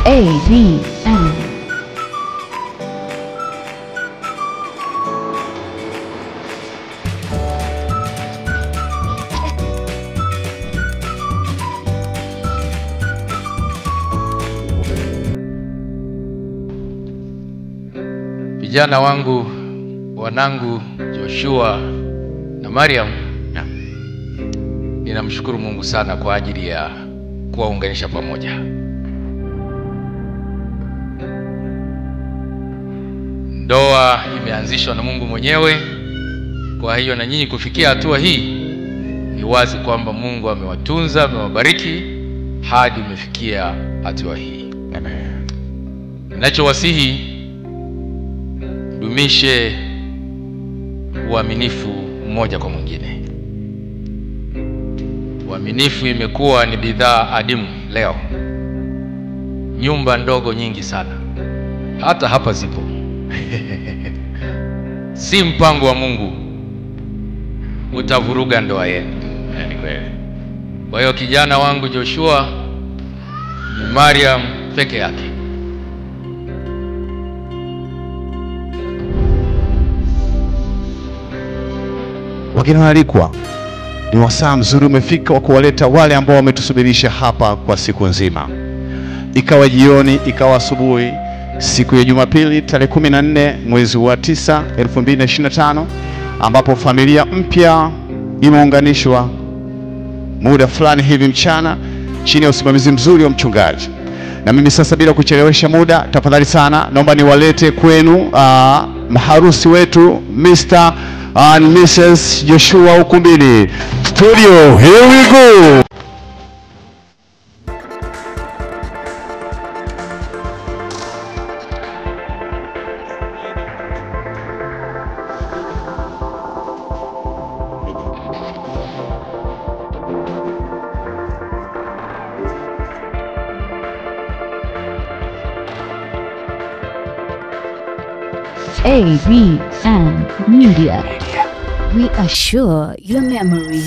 AVN. Vijana wangu, wanangu Joshua na Mariam, ninamshukuru Mungu sana kwa ajili ya kuwaunganisha pamoja. Ndoa imeanzishwa na Mungu mwenyewe, kwa hiyo na nyinyi kufikia hatua hii ni wazi kwamba Mungu amewatunza, amewabariki hadi umefikia hatua hii. Ninachowasihi, dumishe uaminifu mmoja kwa mwingine. Uaminifu imekuwa ni bidhaa adimu leo. Nyumba ndogo nyingi sana, hata hapa zipo. Si mpango wa Mungu, utavuruga ndoa yenu. Kwa hiyo kijana wangu Joshua ni Mariam peke yake. Wageni waalikwa, ni wasaa mzuri umefika wa kuwaleta wale ambao wametusubirisha hapa kwa siku nzima. Ikawa jioni, ikawa asubuhi, siku ya Jumapili tarehe 14 mwezi wa 9 2025, ambapo familia mpya imeunganishwa muda fulani hivi mchana chini ya usimamizi mzuri wa mchungaji. Na mimi sasa, bila kuchelewesha muda, tafadhali sana naomba niwalete kwenu maharusi wetu Mr. and Mrs. Joshua ukumbini. Studio, here we go. AVN Media. We assure your memory.